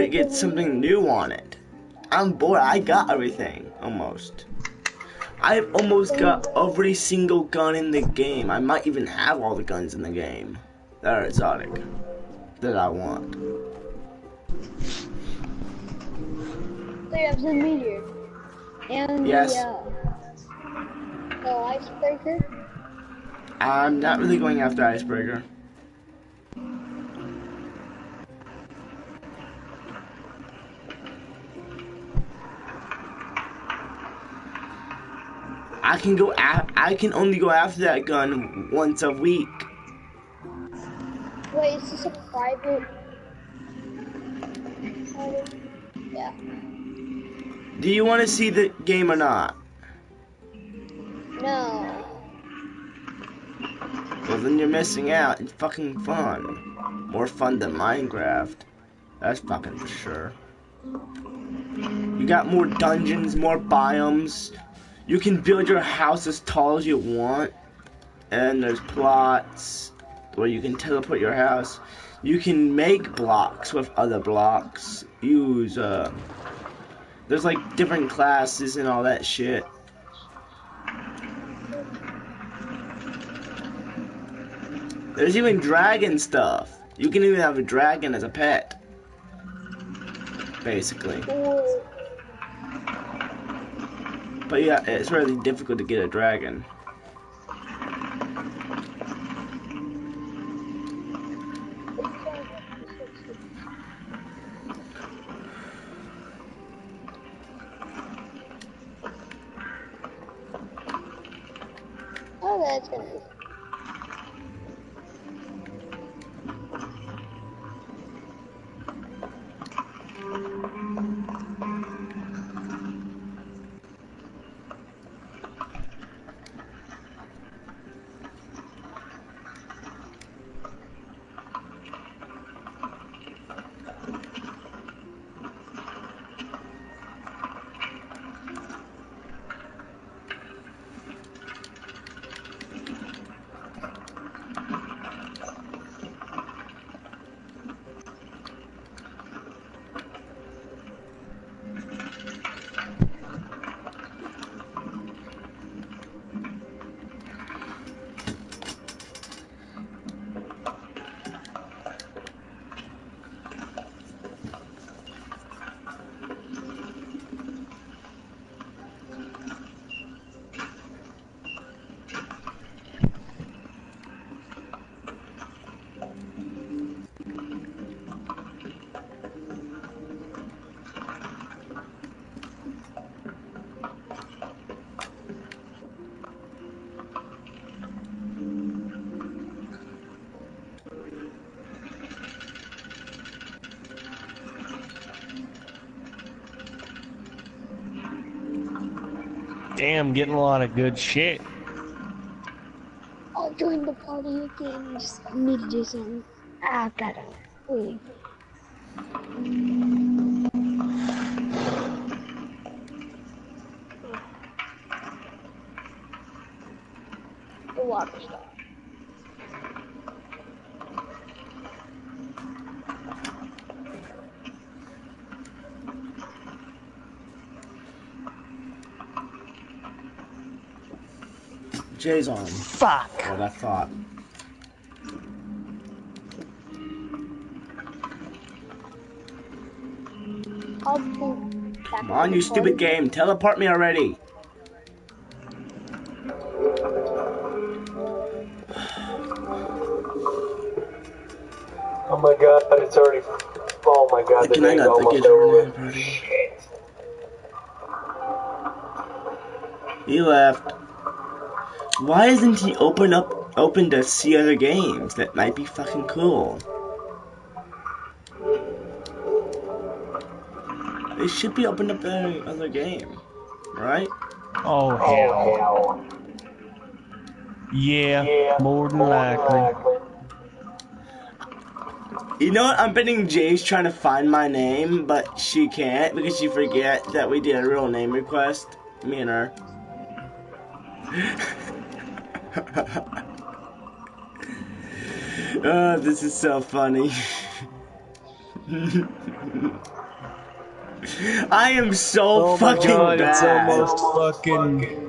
to get something new on it. I'm bored. I got everything, almost. I've almost got every single gun in the game. I might even have all the guns in the game that are exotic, that I want. So you have the meteor. And Yes. the icebreaker. I'm not really going after Icebreaker. I can only go after that gun once a week. Wait, is this a private? Yeah. Do you want to see the game or not? No. Well, then you're missing out. It's fucking fun. More fun than Minecraft. That's fucking for sure. You got more dungeons, more biomes. You can build your house as tall as you want. And there's plots where you can teleport your house. You can make blocks with other blocks. Use, there's like different classes and all that shit. There's even dragon stuff. You can even have a dragon as a pet. Basically. But yeah, it's really difficult to get a dragon. Oh, that's gonna be. Damn, getting a lot of good shit. I'll join the party again. I just need to do something. Ah, gotta wait. The water stuff. Jay's on. Fuck. What I thought. I'll pull back. Come on, you stupid game. Teleport me already. Oh my god, it's already. Oh my god, the Can I day's not almost get over. her party? Shit. He left. Why isn't he open to see other games? That might be fucking cool. It should be opened up to other game, right? Oh, Oh hell. hell. Yeah, more than likely. You know what? I'm betting Jay's trying to find my name, but she can't because she forget that we did a real name request. Me and her. Oh, this is so funny. I am so Oh my fucking god, bad. it's almost fucking...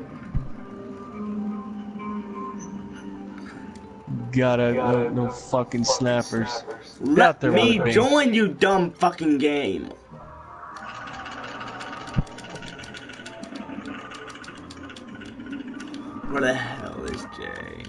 Gotta, no fucking snappers. Get out Let there, me Bada Bing. join you, dumb fucking game. Where the hell is Jay?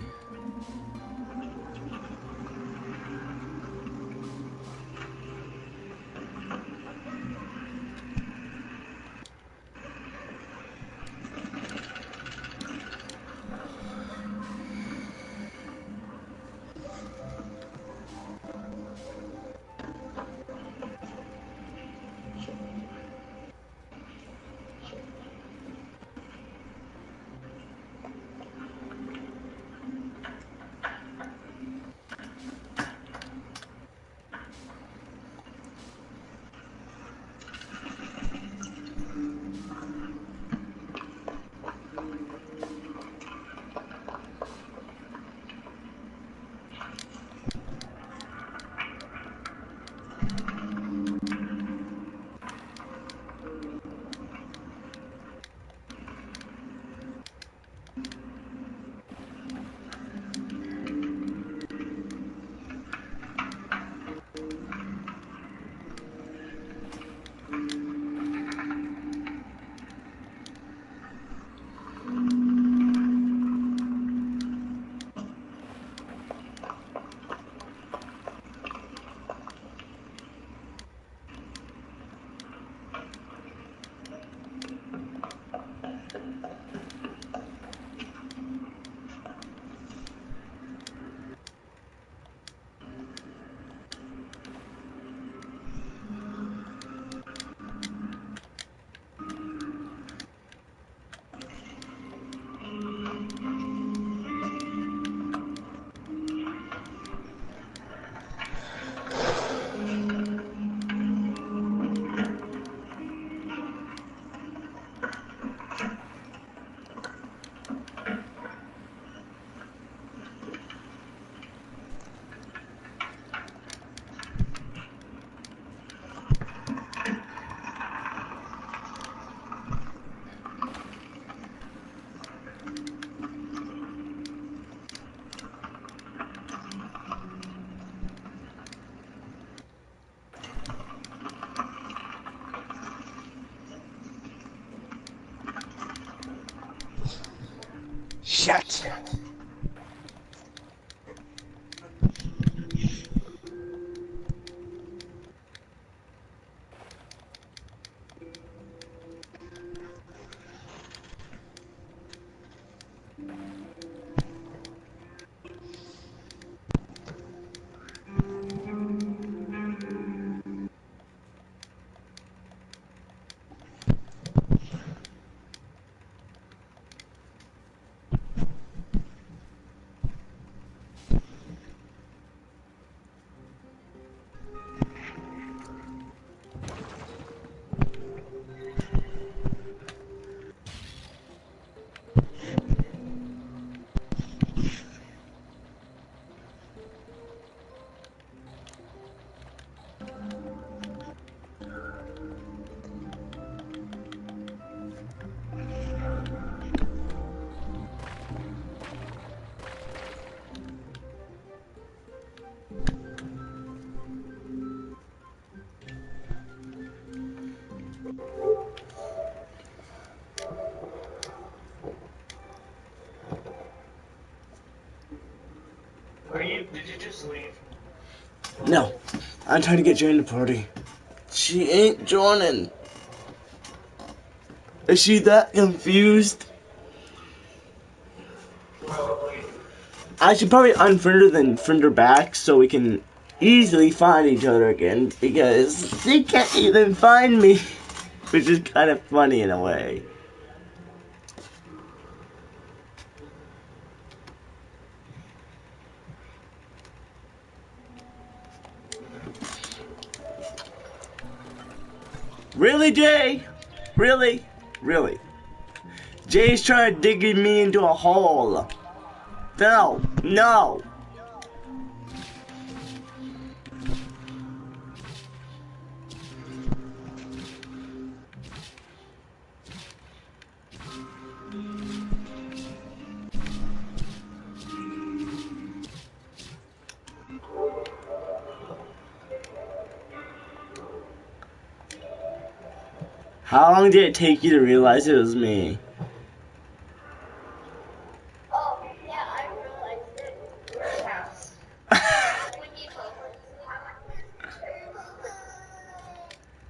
Shit! Did you just leave? No, I'm trying to get Jay in the party. She ain't joining. Is she that confused? Probably. I should probably unfriend her then friend her back so we can easily find each other again because she can't even find me. Which is kind of funny in a way. Really, Jay? Really? Really? Jay's trying to dig me into a hole. No, no. How long did it take you to realize it was me?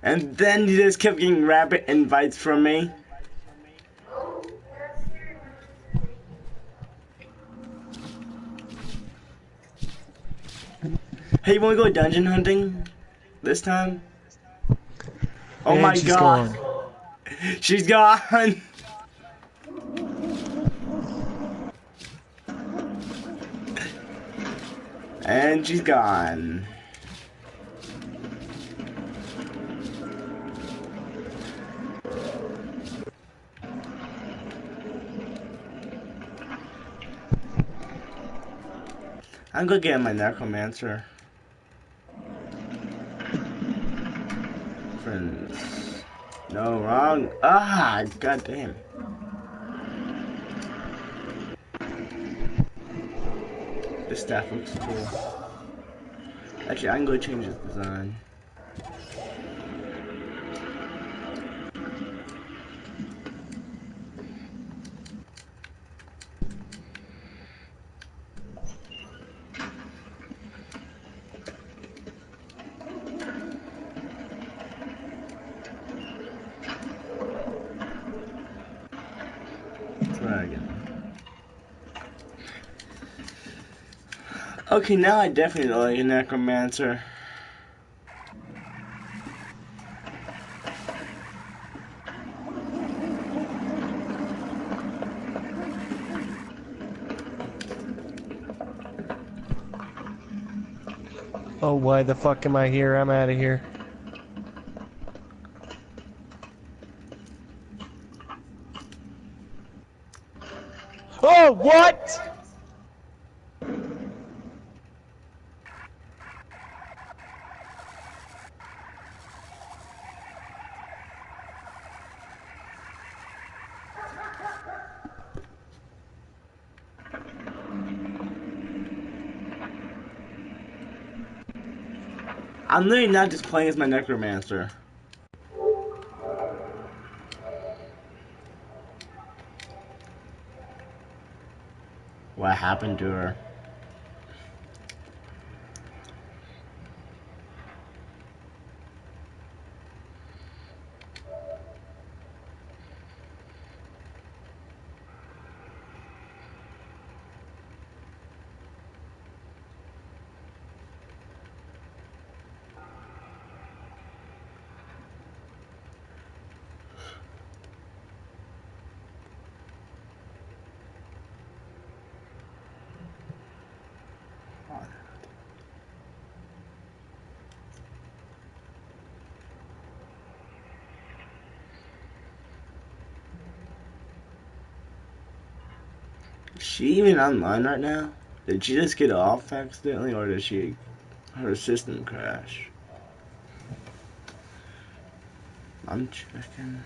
And then you just kept getting rabbit invites from me? Hey, you wanna go dungeon hunting this time? Oh And my she's god. gone. She's gone. And she's gone. I'm gonna get my necromancer. Friends. No, wrong. Ah, goddamn. This staff looks cool. Actually, I can go change its design. Dragon. Okay, now I definitely like a necromancer. Oh, why the fuck am I here? I'm out of here. Oh, what? I'm literally not just playing as my necromancer. What happened to her? Is she even online right now? Did she just get off accidentally, or did her system crash? I'm checking.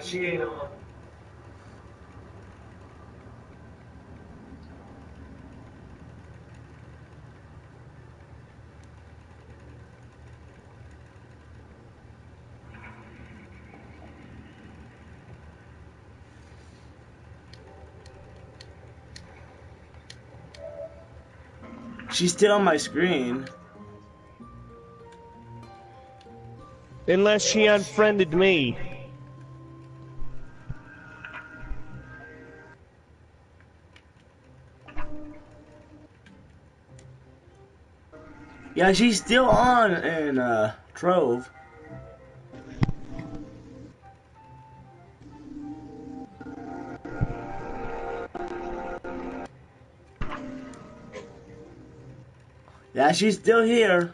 She ain't on. She's still on my screen. Unless she unfriended me. Yeah, she's still on in Trove. Yeah, she's still here.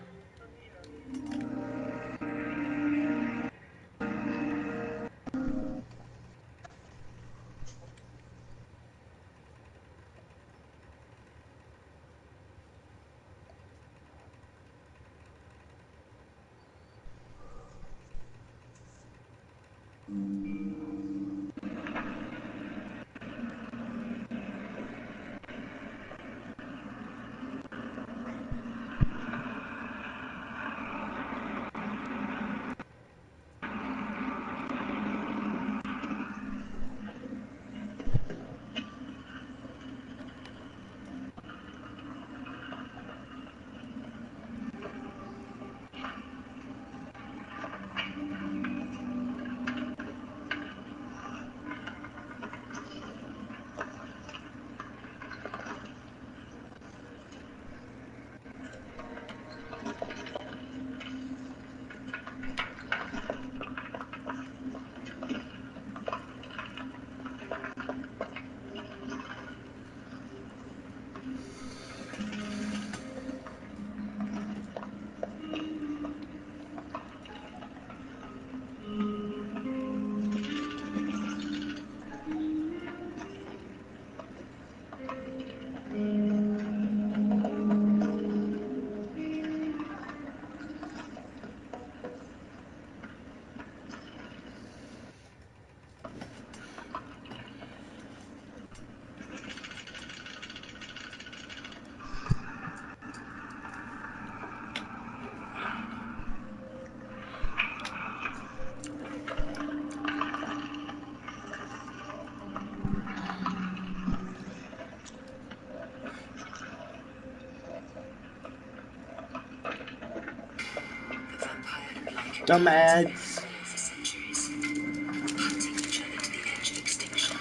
Dumb ads. For centuries, hunting each other to the edge of extinction.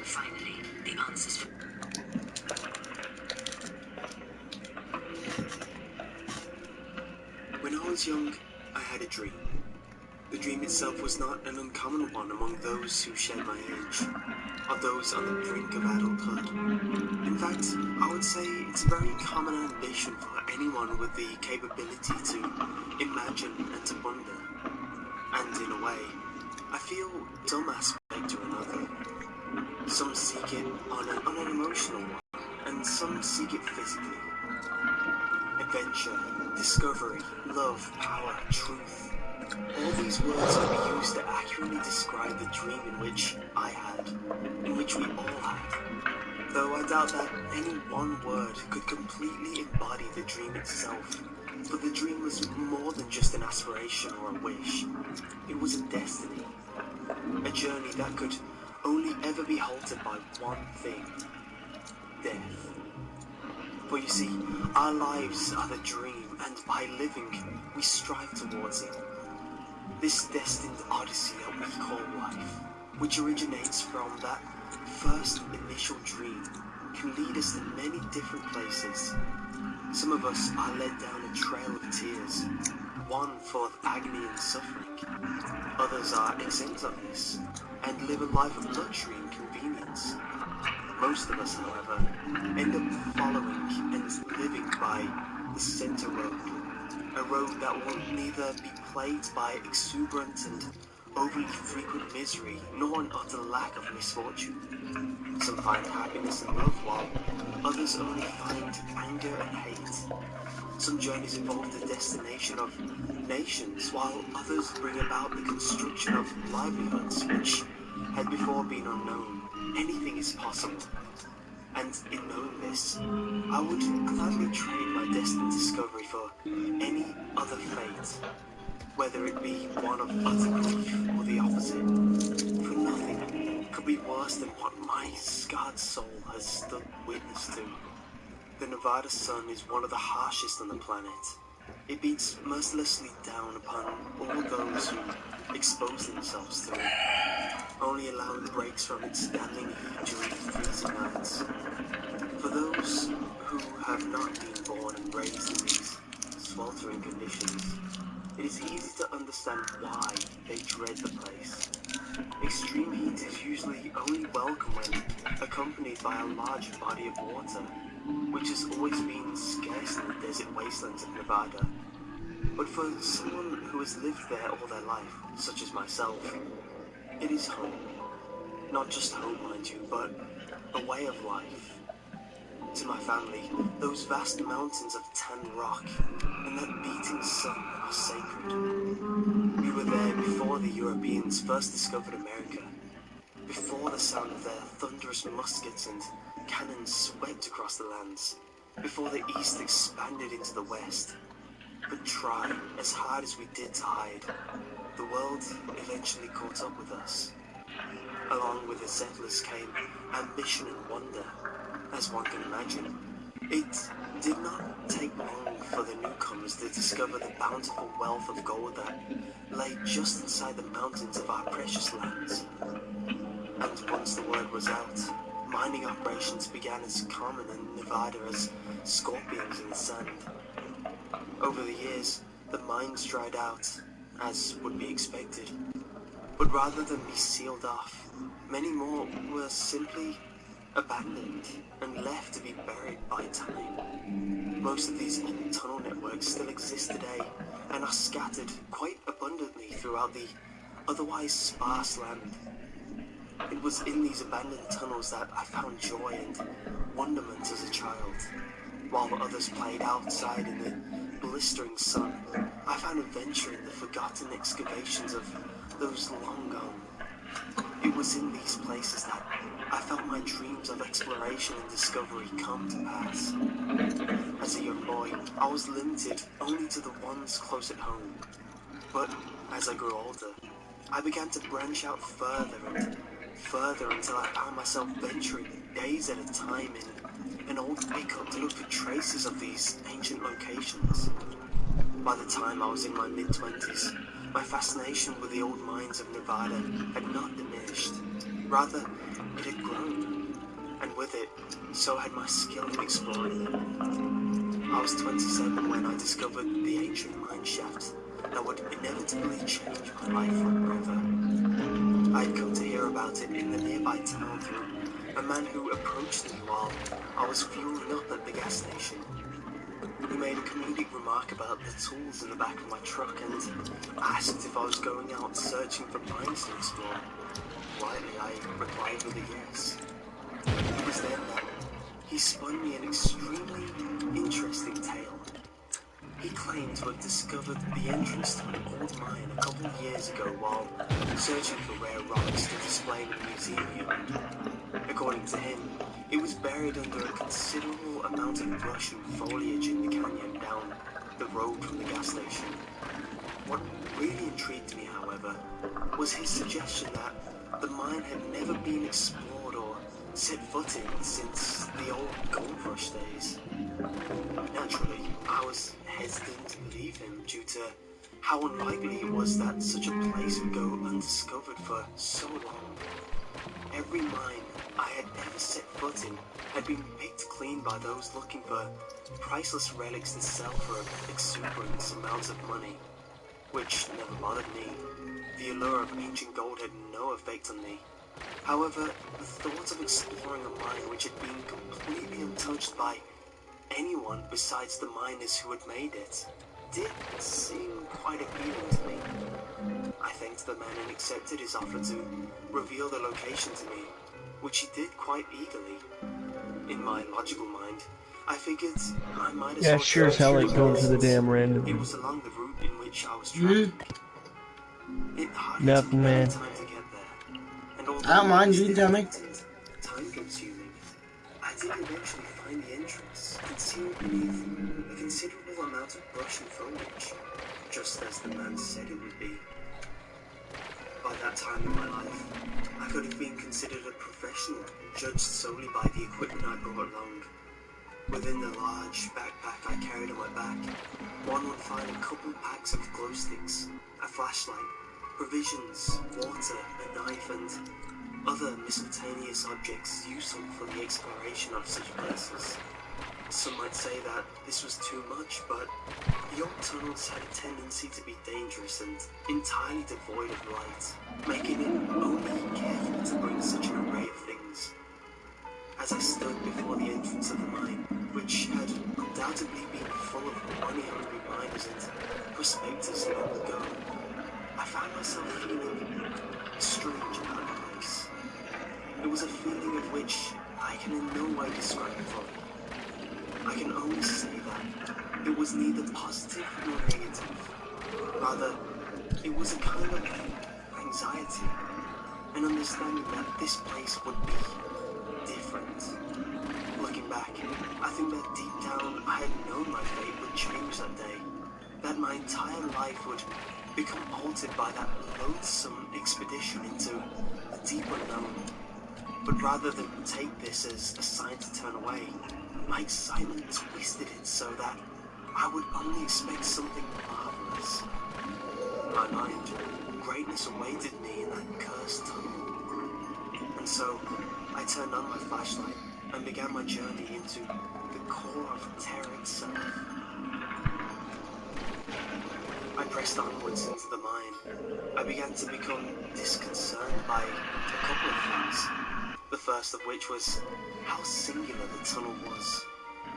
Finally, the answers for... When I was young, I had a dream. The dream itself was not an uncommon one among those who share my age, or those on the brink of adulthood. In fact, I would say it's a very common ambition for anyone with the capability to imagine and to wonder. And in a way, I feel some aspect or another. Some seek it on an emotional one, and some seek it physically. Adventure, discovery, love, power, truth. All these words could be used to accurately describe the dream in which I had, in which we all had. Though I doubt that any one word could completely embody the dream itself, for the dream was more than just an aspiration or a wish. It was a destiny, a journey that could only ever be halted by one thing: death. For you see, our lives are the dream, and by living, we strive towards it. This destined odyssey that we call life, which originates from that first initial dream, can lead us to many different places. Some of us are led down a trail of tears, one full of agony and suffering. Others are exempt of this, and live a life of luxury and convenience. Most of us, however, end up following and living by the center road. A road that will neither be plagued by exuberant and overly frequent misery, nor an utter lack of misfortune. Some find happiness and love, while others only find anger and hate. Some journeys involve the destination of nations, while others bring about the construction of livelihoods which had before been unknown. Anything is possible. And in knowing this, I would gladly trade my destined discovery for any other fate, whether it be one of utter grief or the opposite. For nothing could be worse than what my scarred soul has stood witness to. The Nevada sun is one of the harshest on the planet. It beats mercilessly down upon all those who expose themselves to it, only allowing breaks from its standing heat during the freezing nights. For those who have not been born and raised in these sweltering conditions, it is easy to understand why they dread the place. Extreme heat is usually only welcome when accompanied by a large body of water, which has always been scarce in the desert wastelands of Nevada. But for someone who has lived there all their life, such as myself, it is home. Not just home, mind you, but a way of life. To my family, those vast mountains of tan rock and that beating sun are sacred. We were there before the Europeans first discovered America, before the sound of their thunderous muskets and cannons swept across the lands, before the East expanded into the West. But try as hard as we did to hide, the world eventually caught up with us. Along with the settlers came ambition and wonder, as one can imagine. It did not take long for the newcomers to discover the bountiful wealth of gold that lay just inside the mountains of our precious lands. And once the word was out, mining operations began as common in Nevada as scorpions in the sand. Over the years, the mines dried out, as would be expected. But rather than be sealed off, many more were simply abandoned and left to be buried by time. Most of these old tunnel networks still exist today and are scattered quite abundantly throughout the otherwise sparse land. It was in these abandoned tunnels that I found joy and wonderment as a child. While others played outside in the blistering sun, I found adventure in the forgotten excavations of those long gone. It was in these places that I felt my dreams of exploration and discovery come to pass. As a young boy, I was limited only to the ones close at home. But as I grew older, I began to branch out further and further until I found myself venturing days at a time in an old pickup to look for traces of these ancient locations. By the time I was in my mid-20s, my fascination with the old mines of Nevada had not diminished. Rather, it had grown, and with it, so had my skill in exploring them. I was 27 when I discovered the ancient mine shaft that would inevitably change my life forever. I had come to hear about it in the nearby town through a man who approached me while I was fueling up at the gas station. He made a comedic remark about the tools in the back of my truck and asked if I was going out searching for mines to explore. Quietly, I replied with a yes. It was then that he spun me an extremely interesting tale. He claimed to have discovered the entrance to an old mine a couple of years ago while searching for rare rocks to display in a museum he owned. According to him, it was buried under a considerable amount of brush and foliage in the canyon down the road from the gas station. What really intrigued me, however, was his suggestion that the mine had never been explored or set foot in since the old gold rush days. Naturally, I was hesitant to believe him due to how unlikely it was that such a place would go undiscovered for so long. Every mine I had ever set foot in had been picked clean by those looking for priceless relics to sell for exuberant amounts of money, which never bothered me. The allure of ancient gold had no effect on me. However, the thought of exploring a mine which had been completely untouched by anyone besides the miners who had made it did seem quite appealing to me. I thanked the man and accepted his offer to reveal the location to me, which he did quite eagerly. In my logical mind, I figured I might as Yeah, well sure as try hell it ain't going to the since damn it random. was along the route in which I was traveling. It hardly took Nothing, any man. time to get there, and I although don't it mind, was you can tell me. difficult and time-consuming, I did eventually find the entrance, concealed beneath a considerable amount of brush and foliage, just as the man said it would be. By that time in my life, I could have been considered a professional, judged solely by the equipment I brought along. Within the large backpack I carried on my back, one would find a couple packs of glow sticks, a flashlight, provisions, water, a knife, and other miscellaneous objects useful for the exploration of such places. Some might say that this was too much, but the old tunnels had a tendency to be dangerous and entirely devoid of light, making it only careful to bring such an array of things. As I stood before the entrance of the mine, which had undoubtedly been full of money-hungry miners and prospectors long ago, I found myself feeling a strange out of place. It was a feeling of which I can in no way describe fully. I can only say that it was neither positive nor negative. Rather, it was a kind of anxiety, an understanding that this place would be different. Looking back, I think that deep down I had known my fate would change that day, that my entire life would become altered by that loathsome expedition into the deep unknown. But rather than take this as a sign to turn away, my excitement twisted it so that I would only expect something marvelous. In my mind, greatness awaited me in that cursed tunnel. And so, I turned on my flashlight and began my journey into the core of terror itself. I pressed onwards into the mine. I began to become disconcerted by a couple of things. The first of which was how singular the tunnel was.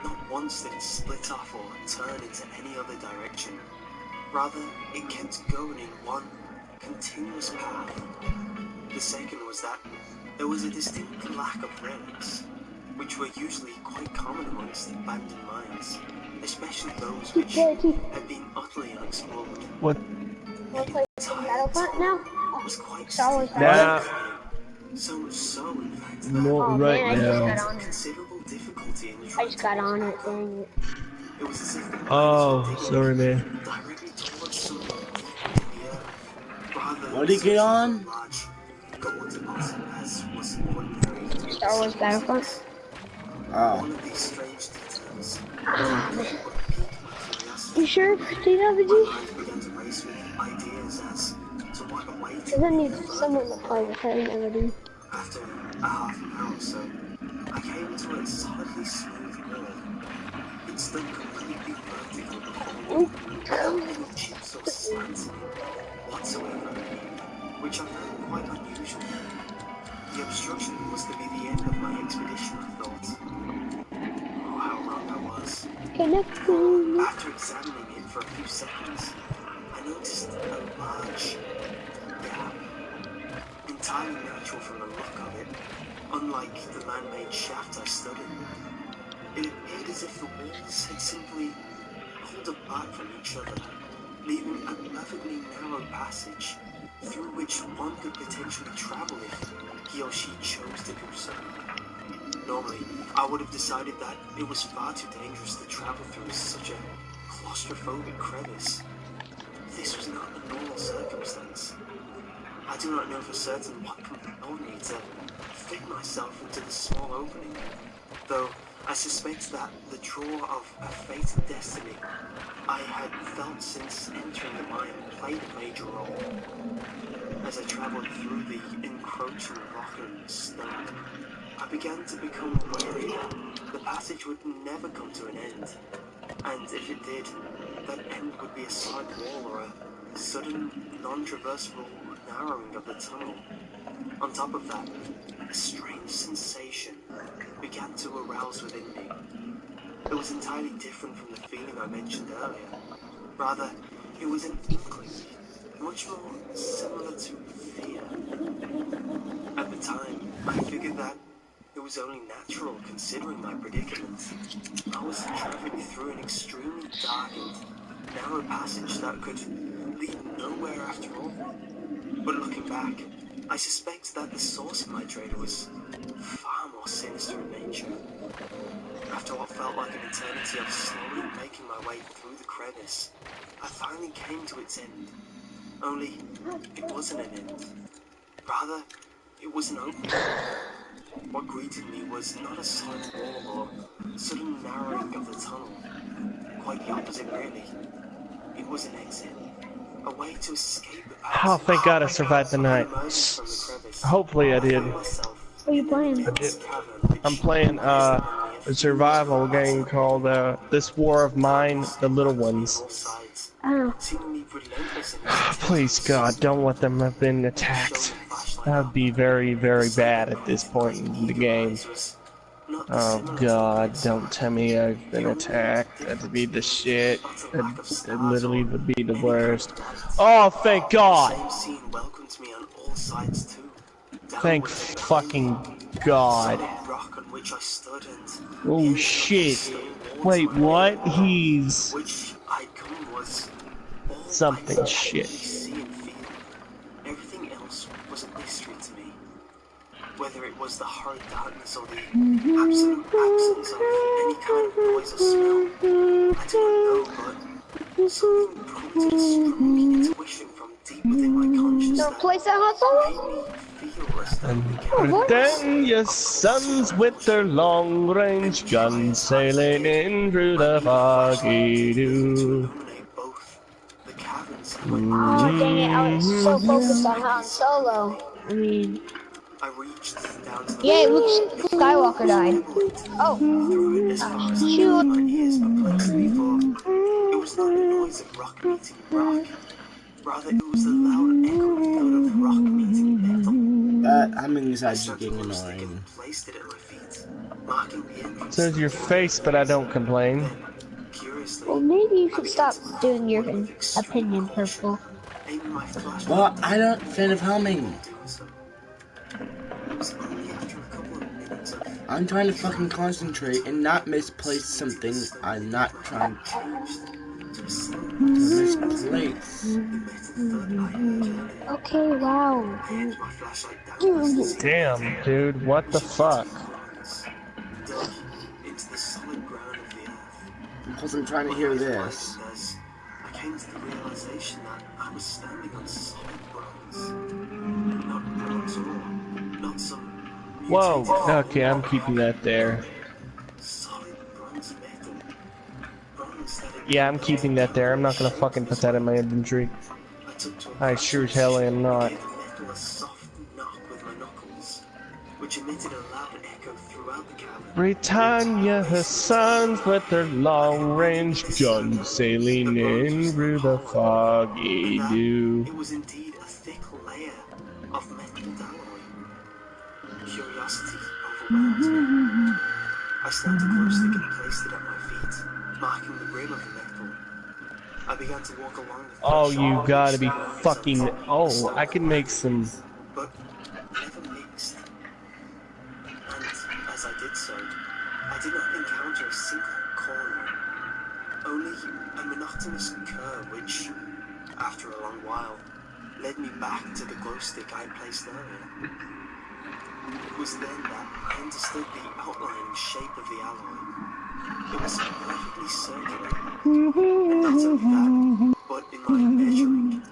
Not once did it split off or turn into any other direction. Rather, it kept going in one continuous path. The second was that there was a distinct lack of relics, which were usually quite common amongst abandoned mines, especially those which had been utterly unexplored. What? Wanna The play some entire Battlefront now? tunnel was quite Star Wars steep Nah. Battlefront? and so much so, in fact, that No, Oh right man, I just now. got on it. considerable difficulty in I trying just to got walk on back it, up. dang it. It was as if the miners were Oh, digging sorry, man. directly towards something deep in the earth, rather than What'd he get searching for on? a large gold deposit as was ordinary in Star Wars some Battlefront? places. Oh. One of these strange details Ah, couldn't man. help but pique my curiosity. You sure? Do you have a My G? mind began to race with ideas as to what awaited Cause I me need further. someone to play with her and everything. After a half an hour or so, I came to a solidly smooth wall. It stood completely vertical before me, without any chips or slants in it whatsoever, which I found quite unusual. The obstruction was to be the end of my expedition, I thought. Oh, how wrong I was. Okay, next For thing. after examining it for a few seconds, I noticed a large gap, entirely natural from the look of it, unlike the man-made shaft I stood in. It appeared as if the walls had simply pulled apart from each other, leaving a perfectly narrow passage through which one could potentially travel if he or she chose to do so. Normally, I would have decided that it was far too dangerous to travel through such a claustrophobic crevice. This was not a normal circumstance. I do not know for certain what compelled me to fit myself into the small opening, though I suspect that the draw of a fated destiny I had felt since entering the mine played a major role. As I travelled through the encroaching rock and stone, I began to become wary that the passage would never come to an end, and if it did, that end would be a solid wall or a sudden, non-traversable narrowing of the tunnel. On top of that, a strange sensation began to arouse within me. It was entirely different from the feeling I mentioned earlier. Rather, it was an inkling, much more similar to fear. At the time, I figured that it was only natural considering my predicament. I was traveling through an extremely dark and narrow passage that could lead nowhere after all. But looking back, I suspect that the source of my dread was far more sinister in nature. After what felt like an eternity of slowly making my way through the crevice, I finally came to its end. Only, it wasn't an end. Rather, it was an opening. What greeted me was not a solid wall or sudden narrowing of the tunnel. Quite the opposite, really. It was an exit. A way to escape the Oh, passage. thank God I survived the Upon night. emerging from the crevice, Hopefully I I did. found myself What are you in an playing? immense cavern I'm which playing rose among me a a few survival game meters called This War of Mine, darkness The Little enveloped me on Ones. all sides, Oh, seemingly relentless in its Please God, tentacles. don't let them have been I shone attacked. the flashlight That would up. be very, The very sight bad that at this greeted point my in the eager game. eyes was not Oh dissimilar to a God, night's don't mark. tell me I've The been only attacked. That'd be difference the being the shit. utter lack of That'd stars literally or would be the any kind worst. of light. Oh, thank The God! same scene welcomed me on all sides too, Thank downwards and behind me. fucking The God. solid rock on which I stood and the Oh entrance of shit. stone wall to Wait, my right, what? He's which I'd come was all I something could shit. actually see and feel. Everything else was a mystery to me. Whether it was the horrid darkness or the absolute absence of any kind of noise or smell, I do not know, but something prompted a strong intuition from deep within my you conscience wanna that play some hot solo? made me feel as though And the Oh, cavern boy. was pretend your of closer sons with their proportion. long-range And try guns as hard as I sailing did, in through my the beam flashlight foggy did little to dew. illuminate both the caverns I went Oh, into dang it. I was so and the focused on Mm-hmm. Han surroundings surrounding Solo. me. I mean, I reached down to the yay, Luke floor, Skywalker died. pebbled Oh, through it as far as I could, shoot. my ears perplexed me, for it was not the noise of rock meeting rock. Rather, it was the loud echoing thud of rock meeting metal. That humming is I actually snapped a getting glow stick annoying. and placed it at my feet, marking the entrance to Says the your cavern. face, but I don't complain. Then, curiously, Well, maybe you I should began stop to move doing your forward with extreme opinion caution, purple. aiming my flashlight Well, I'm not a fan of wide humming. while doing so. It was only after a couple of minutes of I'm trying to fucking traveling along the concentrate and tunnel, not misplace splitting the something stone I'm beneath not my trying feet changed to a slow to pulse, misplace. the metal thud I heard earlier. Okay, wow. I aimed my flashlight downwards to see better. Damn, dude, what Which the appeared to be fuck? rungs dug into the solid ground of the earth. Because I'm trying to My hear eyes this. widened as I came to the realization that I was standing on solid bronze. Not bronze ore, not some mutated Whoa, form okay, of I'm keeping rock, that but there. solid bronze metal. Bronze that had Yeah, I'm keeping that there. I'm not gonna fucking put that in my inventory. I took to I approaching sure the as hell shape am and not. gave the metal a soft knock with my knuckles, which emitted a loud echo throughout the cavern. Britannia, her sons with their long-range guns The sailing bronze in was not through the hollow, foggy and that dew. it was indeed a thick layer of metal and alloy. Curiosity overwhelmed me. I snapped a glow stick and placed it at my feet, marking the rim of the metal. I began to walk along the Oh, you threshold, gotta which be no longer fucking... resembled a Oh, I stone can make fort, some... but never mixed. And as I did so, I did not encounter a single corner, only a monotonous curve which, after a long while, led me back to the glow stick I had placed earlier. It was then that I understood the outline shape of the alloy. It was perfectly circular, and not only that, but in my measuring,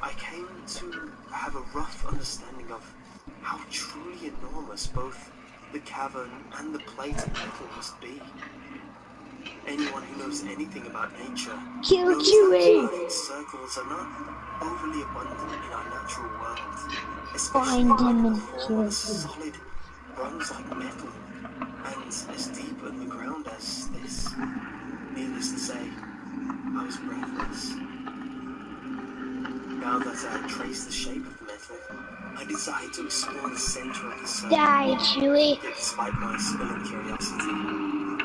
I came to have a rough understanding of how truly enormous both the cavern and the plate of metal must be. Anyone who knows anything about nature Kill knows that Chewie! perfect circles are not overly abundant in our natural world, especially Find when him in the and form of kill a him. solid bronze-like metal, and as deep underground as this. Needless to say, I was breathless. Now that I had traced the shape of the metal, I decided to explore the center of the circle. Die, Chewie! Yet despite my spilling curiosity,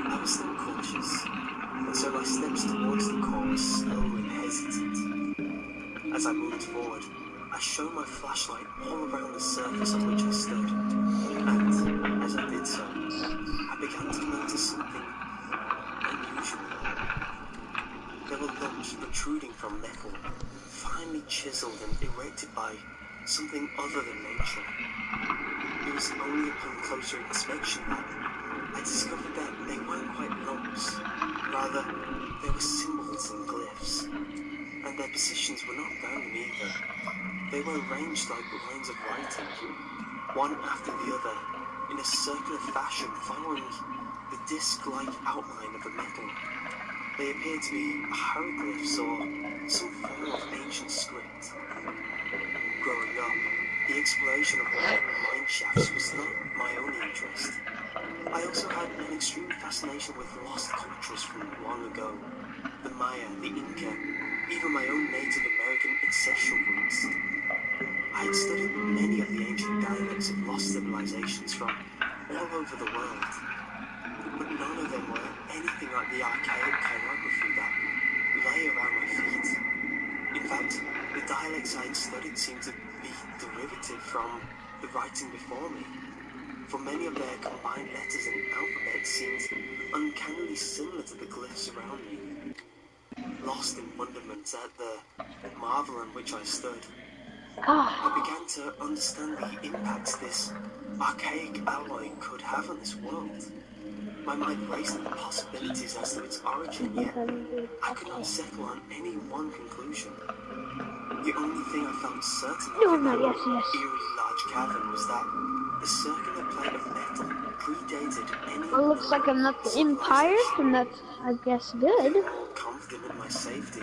I was still cautious, and so my steps towards the core were slow and hesitant. As I moved forward, I shone my flashlight all around the surface on which I stood, and as I did so, I began to notice something unusual. There were lumps protruding from metal, finely chiseled and erected by something other than nature. It was only upon closer inspection that I discovered that they weren't quite lumps. Rather, they were symbols and glyphs, and their positions were not random either. They were arranged like lines of writing, one after the other, in a circular fashion following the disc-like outline of the metal. They appeared to be hieroglyphs or some form of ancient script. Growing up, the exploration of underground mine shafts was not my only interest. I also had an extreme fascination with lost cultures from long ago. The Maya, the Inca, even my own Native American ancestral roots. I had studied many of the ancient dialects of lost civilizations from all over the world, but none of them were anything like the archaic chirography that lay around my feet. In fact, the dialects I had studied seemed to be derivative from the writing before me, for many of their combined letters and alphabets seemed uncannily similar to the glyphs around me. Lost in wonderment at the marvel on which I stood, I Ah, began to understand the impacts this archaic alloy could have on this world. My mind raced at the possibilities as to its origin, yet I could not settle on any one conclusion. The only thing I felt certain of no, in no, that yes, yes. eerily large cavern was that the circular plate of metal predated any Well, looks like known I'm not the Empire, civilization. and that's, I guess, good. Feeling confident in my safety,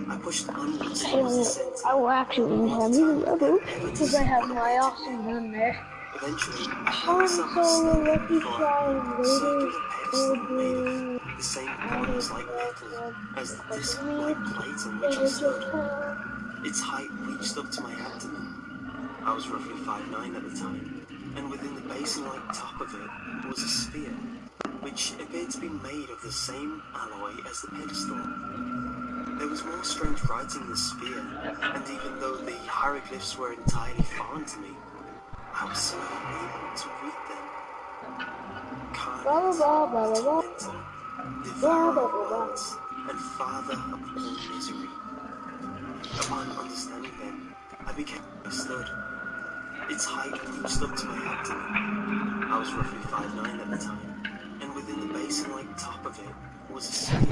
I pushed onwards towards the center, I will actually more have me the determined than rebels, ever to because I see have what my awaited me. awesome gun there. Eventually, I found Han myself Solo, standing Lucky before Shy, a Invaders, circular pedestal made of Soldiers, the same Added, bronze-like metal as the Enemy, disc-like plate on which I Invaders stood. of Town. Its height reached up to my abdomen. I was roughly 5'9" at the time, and within the basin-like top of it was a sphere, which appeared to be made of the same alloy as the pedestal. There was more strange writing in the sphere, and even though the hieroglyphs were entirely foreign to me, I was somehow able to read them. Blah, Carnate, blah, blah, the blah, blah, tormentor, blah, devourer blah, of blah, blah. worlds, and father of all misery. Upon understanding them, I became understood. Its height reached up to my abdomen. I was roughly 5'9" at the time, and within the basin-like top of it was a sphere,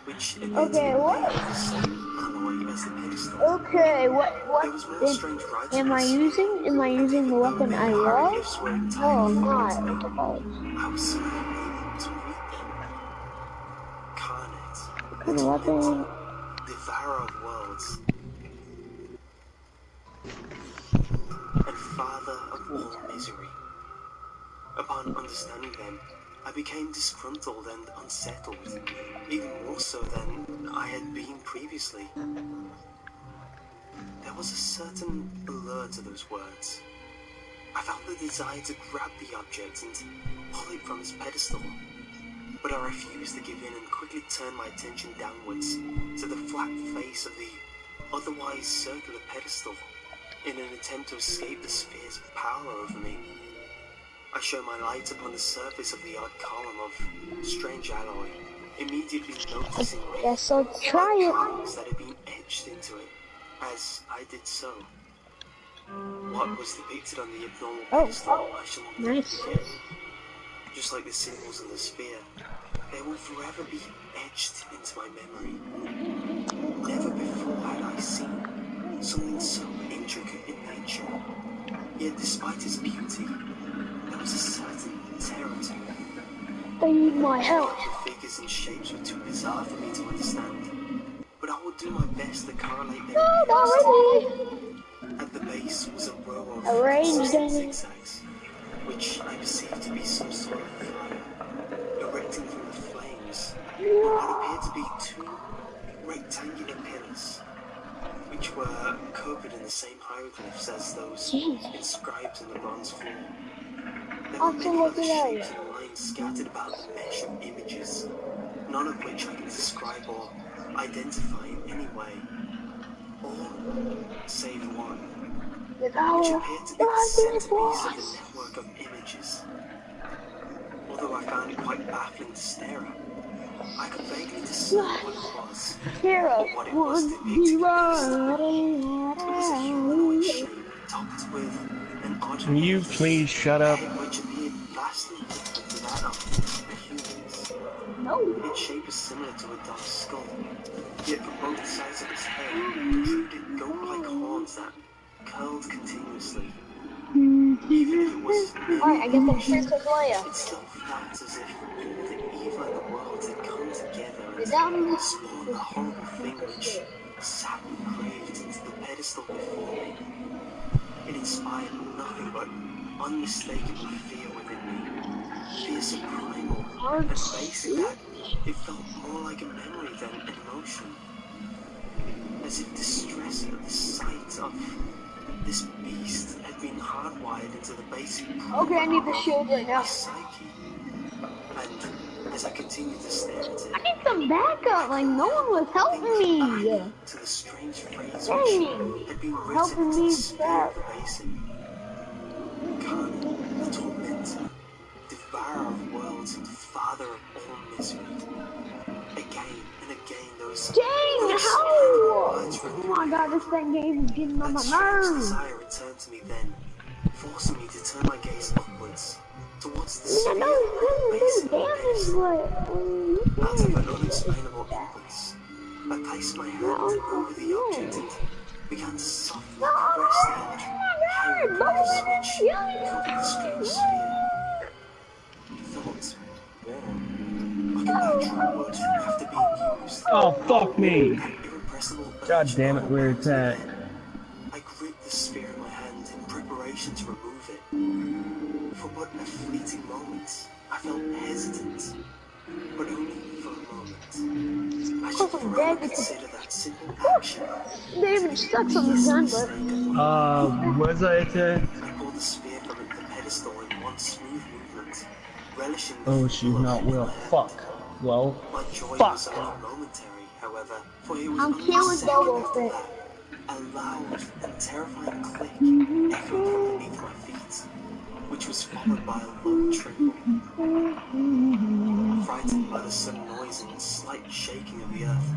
which appeared to be Okay, made what? of the same alloy as the pedestal. Okay, what There was more strange writing am in the I sphere, using? Am I and using the even though weapon the I love? hieroglyphs were No, entirely I'm foreign not. to me, What the fuck? I was somehow able to read them. Carnate. Good weapon. Devourer of worlds, and father of all misery. Upon understanding them, I became disgruntled and unsettled, even more so than I had been previously. There was a certain allure to those words. I felt the desire to grab the object and pull it from its pedestal, but I refused to give in and quickly turned my attention downwards to the flat face of the otherwise circular pedestal in an attempt to escape the sphere's power over me. I shone my light upon the surface of the odd column of strange alloy, immediately noticing the Guess I'll try it. drawings that had been etched into it as I did so. What was depicted on the abnormal pedestal I shall never Nice. forget. Just like the symbols of the sphere, they will forever be etched into my memory. Never before had I seen something so intricate in nature, yet despite its beauty, there was a certain terror to it. They need my Many help. of the figures and shapes were too bizarre for me to understand, but I will do my best to correlate their No, not appearance to really. mine. At the base was a row of Alrighty consistent then. zigzags, which I perceived to be some sort of fire, erecting from the flames were what appeared to be two rectangular pillars, which were covered in the same hieroglyphs as those Jeez. inscribed on the bronze floor. There were Also many look other at shapes that. and lines scattered about the mesh of images, none of which I can describe or identify in any way. All save one, With which our appeared to be the brothers centerpiece of the lost. network of images. Although I found it quite baffling to stare at, I could vaguely discern what it was, Hero. or what it was 1-0. depicting instantly. It was a humanoid shape, topped with an odd Can you face, please shut a up? head which appeared vastly different to that of a human's. No. Its shape was similar to a dog's skull, yet from both sides of its head protruded goat-like horns that curled continuously. Even if it was merely Alright, I an guess I'm illusion, Princess Leia. it still felt as if all the evil in the world had come together Get and down. spawned the horrible thing which sat engraved into the pedestal before me. It inspired nothing but unmistakable fear within me. Fear so primal and basic that it felt more like a memory than an emotion. As if distress at the sight of this beast had been hardwired into the basic Okay, I need programming the of shield right my now. psyche. And as I continued to stare at it, I need some backup. Like, no one was helping think me. back to the strange phrase which Dang. had been written Helping into the me sphere back. of the basin. Khan, the tormentor, devourer of worlds and father of all misery. Again and again those Dang, unexplainable how? words Oh my god, this thing game is getting on That my strange nerves. desire returned to me then, forcing me to turn my gaze upwards, towards the I mean, I sphere know at the it's base doing of the damage, pedestal. but Out of an unexplainable impulse, I placed my hand over the object and began to softly caress the odd hieroglyphs which covered the strange sphere. It felt warm, like a backdrop would after being used. Oh, fuck me. An irrepressible God urge damn it, where overwhelmed it's me at. then. I gripped the sphere in my hand in preparation to remove it. For but a fleeting moment, I felt hesitant, but only for a moment. I shall cause some forever damage. consider that simple action Damage to be sucks a on the piece of gun, but mistake of my life. What was I saying? I pulled the sphere from the pedestal in one smooth movement, relishing the Oh, feel she's of not it in well. my hand. Fuck. Well, My joy was fuck. only momentary, however, for it was I'm only a killing second Boba after Fett. that. A loud and terrifying click echoed from beneath my feet, which was followed by a low tremble. Frightened by the sudden noise and slight shaking of the earth,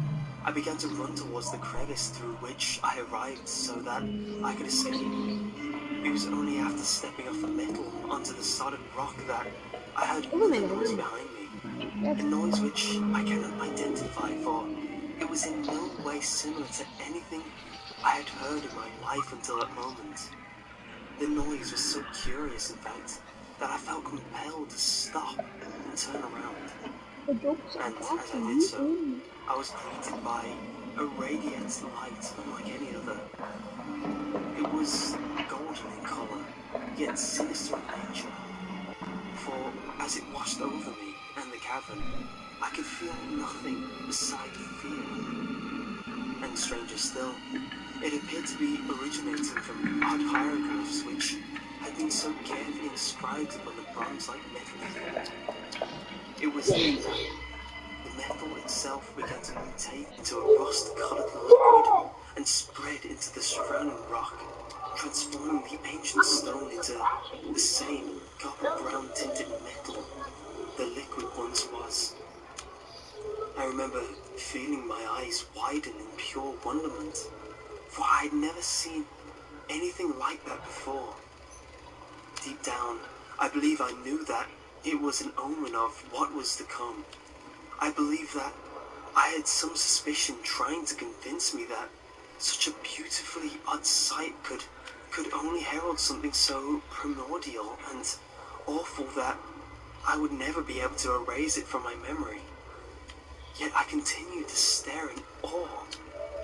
I began to run towards the crevice through which I arrived so that I could escape. It was only after stepping off the metal onto the solid rock that I heard another noise behind me. A noise which I cannot identify, for it was in no way similar to anything I had heard in my life until that moment. The noise was so curious, in fact, that I felt compelled to stop and turn around. The jokes are And back as to I did you so, and me. I was greeted by a radiant light unlike any other. It was golden in colour, yet sinister in nature, for as it washed over me and the cavern, I could feel nothing beside fear. And stranger still, it appeared to be originating from odd hieroglyphs which had been so carefully inscribed upon the bronze-like metal. It was then that the metal itself began to mutate into a rust-coloured liquid and spread into the surrounding rock, transforming the ancient stone into the same copper-brown tinted metal the liquid once was. I remember feeling my eyes widen in pure wonderment, for I had never seen anything like that before. Deep down, I believe I knew that it was an omen of what was to come. I believe that I had some suspicion trying to convince me that such a beautifully odd sight could only herald something so primordial and awful that I would never be able to erase it from my memory. Yet I continued to stare in awe,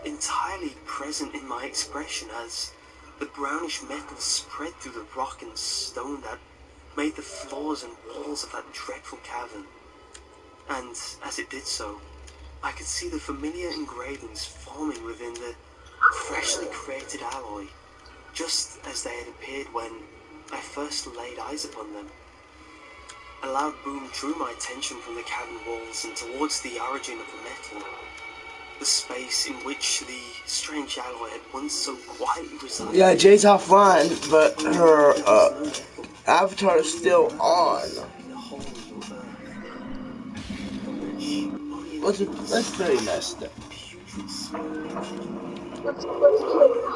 entirely present in my expression as the brownish metal spread through the rock and stone that made the floors and walls of that dreadful cavern. And as it did so, I could see the familiar engravings forming within the freshly created alloy, just as they had appeared when I first laid eyes upon them. A loud boom drew my attention from the cavern walls and towards the origin of the metal, the space in which the strange alloy had once so quietly resided. Yeah, Jay's offline, but her avatar is still on. That's very messed up. Let's kill